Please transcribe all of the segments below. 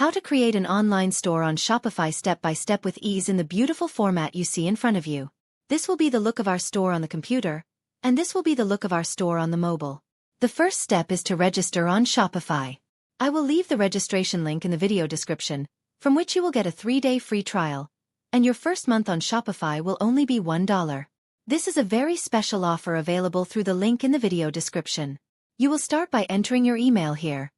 How to create an online store on Shopify step by step with ease in the beautiful format you see in front of you. This will be the look of our store on the computer, and this will be the look of our store on the mobile. The first step is to register on Shopify. I will leave the registration link in the video description, from which you will get a 3-day free trial, and your first month on Shopify will only be $1. This is a very special offer available through the link in the video description. You will start by entering your email here.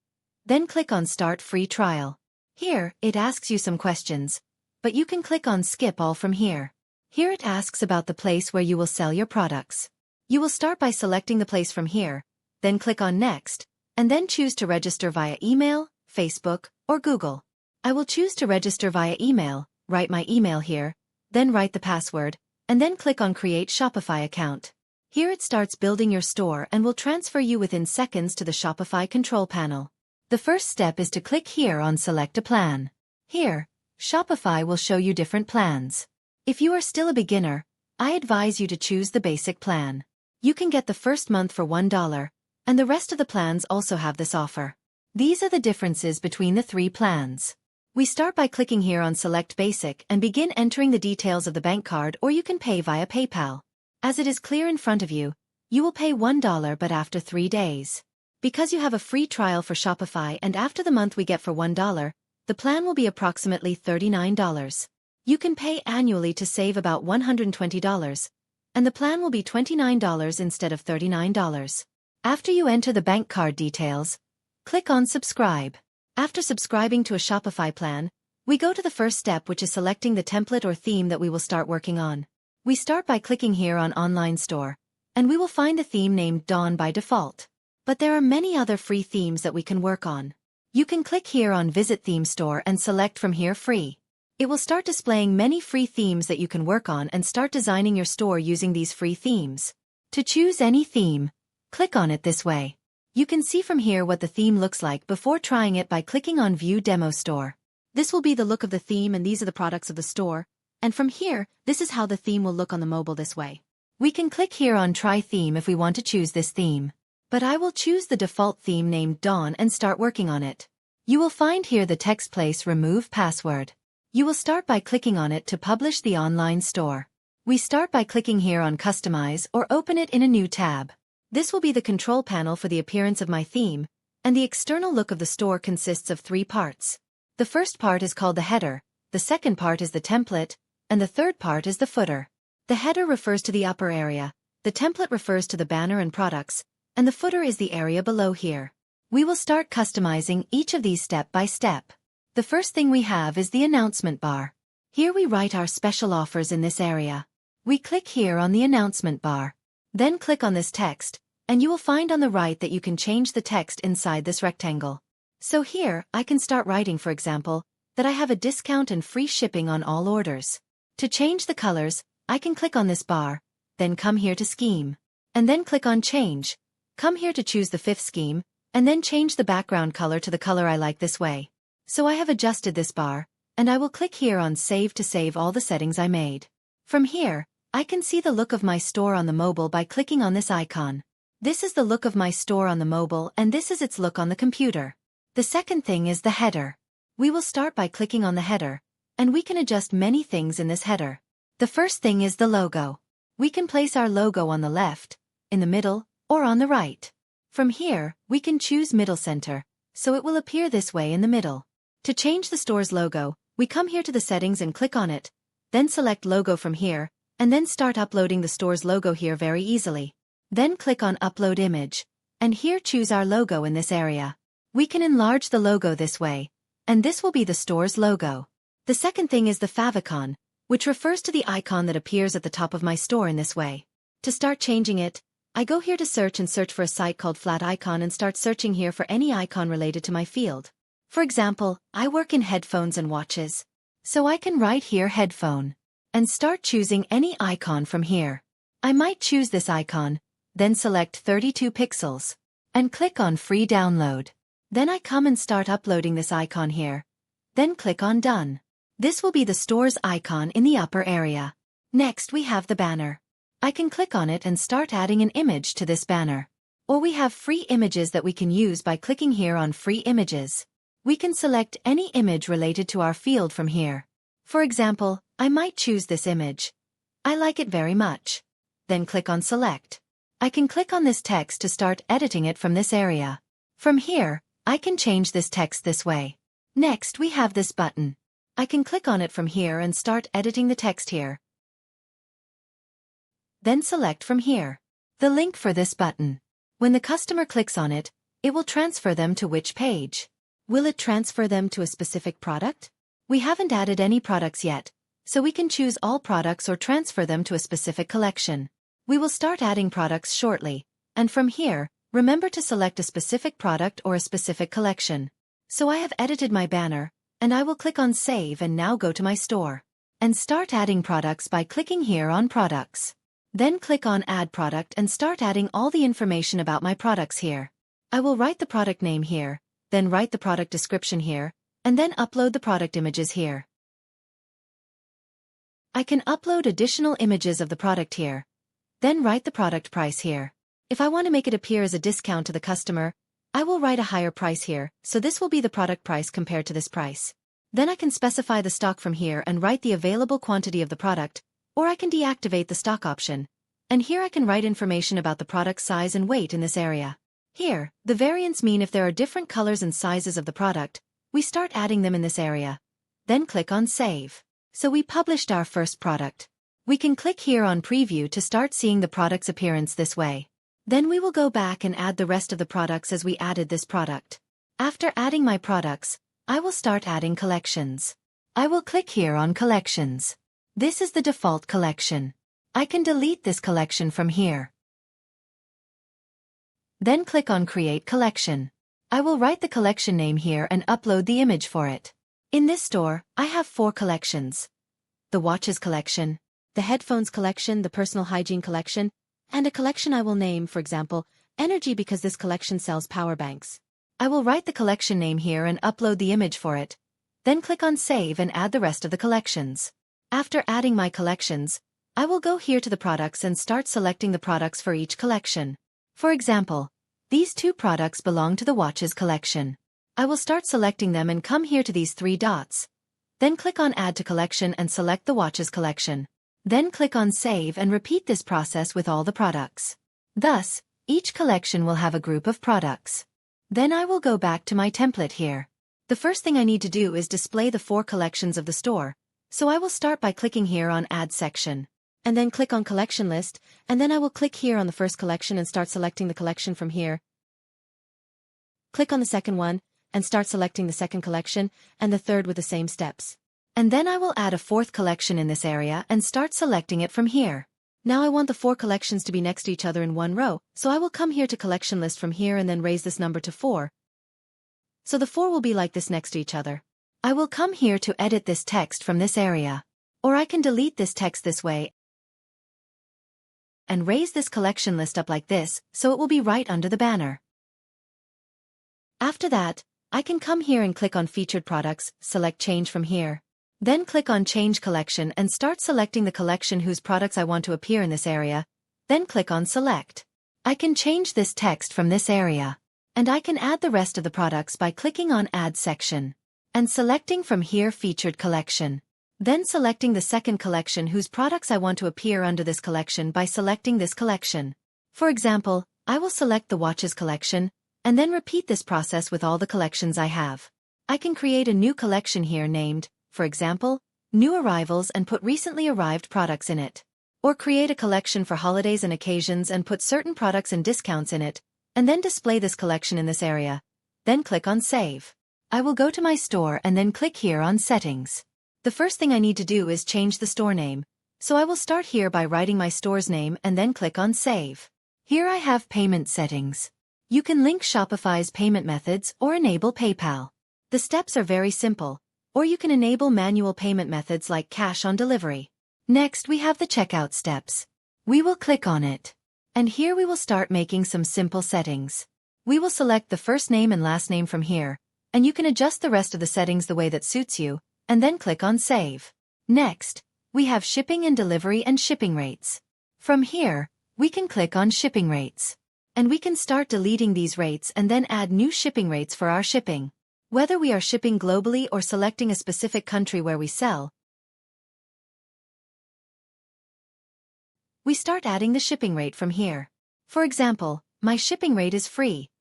Then click on Start Free Trial. Here, it asks you some questions, but you can click on Skip All from here. Here it asks about the place where you will sell your products. You will start by selecting the place from here, then click on Next, and then choose to register via email, Facebook, or Google. I will choose to register via email, write my email here, then write the password, and then click on Create Shopify Account. Here it starts building your store and will transfer you within seconds to the Shopify control panel. The first step is to click here on Select a Plan. Here, Shopify will show you different plans. If you are still a beginner, I advise you to choose the basic plan. You can get the first month for $1, and the rest of the plans also have this offer. These are the differences between the 3 plans. We start by clicking here on Select Basic and begin entering the details of the bank card, or you can pay via PayPal. As it is clear in front of you, you will pay $1 but after 3 days. Because you have a free trial for Shopify and after the month we get for $1, the plan will be approximately $39. You can pay annually to save about $120, and the plan will be $29 instead of $39. After you enter the bank card details, click on Subscribe. After subscribing to a Shopify plan, we go to the first step, which is selecting the template or theme that we will start working on. We start by clicking here on Online Store, and we will find the theme named Dawn by default. But there are many other free themes that we can work on. You can click here on Visit Theme Store and select from here Free. It will start displaying many free themes that you can work on and start designing your store using these free themes. To choose any theme, click on it this way. You can see from here what the theme looks like before trying it by clicking on View Demo Store. This will be the look of the theme and these are the products of the store, and from here, this is how the theme will look on the mobile this way. We can click here on Try Theme if we want to choose this theme. But I will choose the default theme named Dawn and start working on it. You will find here the text place Remove Password. You will start by clicking on it to publish the online store. We start by clicking here on Customize or open it in a new tab. This will be the control panel for the appearance of my theme, and the external look of the store consists of 3 parts. The first part is called the header, the second part is the template, and the third part is the footer. The header refers to the upper area, the template refers to the banner and products, and the footer is the area below here. We will start customizing each of these step by step. The first thing we have is the announcement bar. Here we write our special offers in this area. We click here on the announcement bar. Then click on this text, and you will find on the right that you can change the text inside this rectangle. So here, I can start writing, for example, that I have a discount and free shipping on all orders. To change the colors, I can click on this bar, then come here to Scheme, and then click on Change. Come here to choose the 5th scheme, and then change the background color to the color I like this way. So I have adjusted this bar, and I will click here on Save to save all the settings I made. From here, I can see the look of my store on the mobile by clicking on this icon. This is the look of my store on the mobile and this is its look on the computer. The second thing is the header. We will start by clicking on the header, and we can adjust many things in this header. The first thing is the logo. We can place our logo on the left, in the middle, or on the right. From here, we can choose Middle Center, so it will appear this way in the middle. To change the store's logo, we come here to the settings and click on it, then select Logo from here, and then start uploading the store's logo here very easily. Then click on Upload Image, and here choose our logo in this area. We can enlarge the logo this way, and this will be the store's logo. The second thing is the favicon, which refers to the icon that appears at the top of my store in this way. To start changing it, I go here to search and search for a site called Flat Icon and start searching here for any icon related to my field. For example, I work in headphones and watches, so I can write here headphone, and start choosing any icon from here. I might choose this icon, then select 32 pixels, and click on Free Download. Then I come and start uploading this icon here. Then click on Done. This will be the store's icon in the upper area. Next we have the banner. I can click on it and start adding an image to this banner. Or we have free images that we can use by clicking here on Free Images. We can select any image related to our field from here. For example, I might choose this image. I like it very much. Then click on Select. I can click on this text to start editing it from this area. From here, I can change this text this way. Next, we have this button. I can click on it from here and start editing the text here. Then select from here the link for this button. When the customer clicks on it, it will transfer them to which page? Will it transfer them to a specific product? We haven't added any products yet, so we can choose all products or transfer them to a specific collection. We will start adding products shortly, and from here, remember to select a specific product or a specific collection. So I have edited my banner, and I will click on Save and now go to my store. And start adding products by clicking here on Products. Then click on Add Product and start adding all the information about my products here. I will write the product name here, then write the product description here, and then upload the product images here. I can upload additional images of the product here. Then write the product price here. If I want to make it appear as a discount to the customer, I will write a higher price here, so this will be the product price compared to this price. Then I can specify the stock from here and write the available quantity of the product, or I can deactivate the stock option. And here I can write information about the product size and weight in this area. Here, the variants mean if there are different colors and sizes of the product, we start adding them in this area. Then click on Save. So we published our first product. We can click here on Preview to start seeing the product's appearance this way. Then we will go back and add the rest of the products as we added this product. After adding my products, I will start adding collections. I will click here on Collections. This is the default collection. I can delete this collection from here. Then click on Create Collection. I will write the collection name here and upload the image for it. In this store, I have 4 collections. The watches collection, the headphones collection, the personal hygiene collection, and a collection I will name, for example, Energy because this collection sells power banks. I will write the collection name here and upload the image for it. Then click on Save and add the rest of the collections. After adding my collections, I will go here to the products and start selecting the products for each collection. For example, these 2 products belong to the watches collection. I will start selecting them and come here to these 3 dots. Then click on Add to Collection and select the watches collection. Then click on Save and repeat this process with all the products. Thus, each collection will have a group of products. Then I will go back to my template here. The first thing I need to do is display the 4 collections of the store. So I will start by clicking here on Add Section. And then click on Collection List, and then I will click here on the first collection and start selecting the collection from here. Click on the second one, and start selecting the second collection, and the third with the same steps. And then I will add a 4th collection in this area and start selecting it from here. Now I want the 4 collections to be next to each other in one row, so I will come here to Collection List from here and then raise this number to 4. So the 4 will be like this next to each other. I will come here to edit this text from this area. Or I can delete this text this way and raise this collection list up like this, so it will be right under the banner. After that, I can come here and click on Featured Products, select Change from here. Then click on Change Collection and start selecting the collection whose products I want to appear in this area. Then click on Select. I can change this text from this area. And I can add the rest of the products by clicking on Add Section. And selecting from here Featured Collection. Then selecting the second collection whose products I want to appear under this collection by selecting this collection. For example, I will select the watches collection, and then repeat this process with all the collections I have. I can create a new collection here named, for example, New Arrivals and put recently arrived products in it. Or create a collection for holidays and occasions and put certain products and discounts in it, and then display this collection in this area. Then click on Save. I will go to my store and then click here on Settings. The first thing I need to do is change the store name, so I will start here by writing my store's name and then click on Save. Here I have Payment Settings. You can link Shopify's payment methods or enable PayPal. The steps are very simple, or you can enable manual payment methods like cash on delivery. Next we have the checkout steps. We will click on it. And here we will start making some simple settings. We will select the first name and last name from here, and you can adjust the rest of the settings the way that suits you, and then click on Save. Next, we have shipping and delivery and shipping rates. From here, we can click on Shipping Rates. And we can start deleting these rates and then add new shipping rates for our shipping. Whether we are shipping globally or selecting a specific country where we sell, we start adding the shipping rate from here. For example, my shipping rate is free.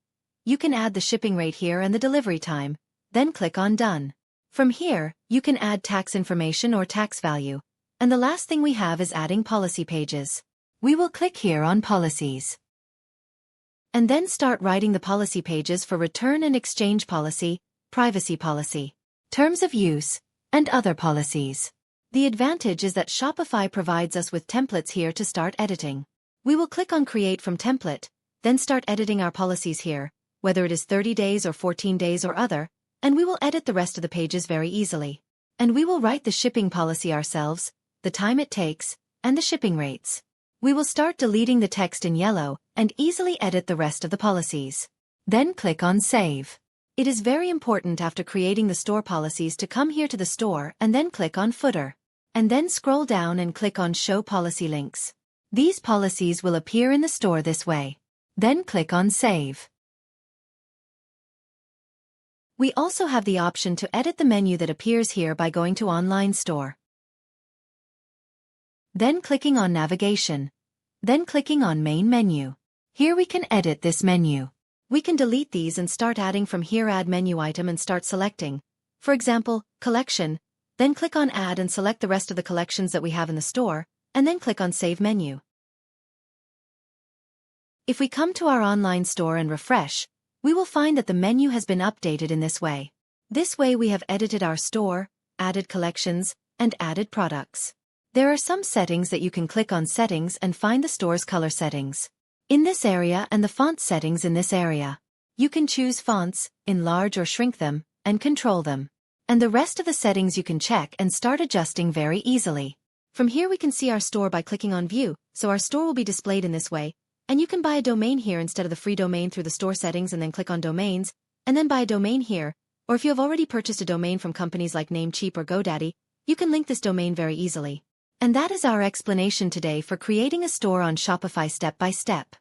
You can add the shipping rate here and the delivery time, then click on Done. From here, you can add tax information or tax value. And the last thing we have is adding policy pages. We will click here on Policies. And then start writing the policy pages for return and exchange policy, privacy policy, terms of use, and other policies. The advantage is that Shopify provides us with templates here to start editing. We will click on Create from Template, then start editing our policies here, whether it is 30 days or 14 days or other, and we will edit the rest of the pages very easily. And we will write the shipping policy ourselves, the time it takes, and the shipping rates. We will start deleting the text in yellow and easily edit the rest of the policies. Then click on Save. It is very important after creating the store policies to come here to the store and then click on Footer. And then scroll down and click on Show Policy Links. These policies will appear in the store this way. Then click on Save. We also have the option to edit the menu that appears here by going to Online Store. Then clicking on Navigation. Then clicking on Main Menu. Here we can edit this menu. We can delete these and start adding from here. Add menu item and start selecting. For example, collection. Then click on Add and select the rest of the collections that we have in the store, and then click on Save Menu. If we come to our online store and refresh, we will find that the menu has been updated in this way. This way we have edited our store, added collections, and added products. There are some settings that you can click on Settings and find the store's color settings in this area and the font settings in this area. You can choose fonts, enlarge or shrink them, and control them. And the rest of the settings you can check and start adjusting very easily. From here we can see our store by clicking on View, so our store will be displayed in this way, and you can buy a domain here instead of the free domain through the store settings and then click on Domains, and then buy a domain here, or if you have already purchased a domain from companies like Namecheap or GoDaddy, you can link this domain very easily. And that is our explanation today for creating a store on Shopify step by step.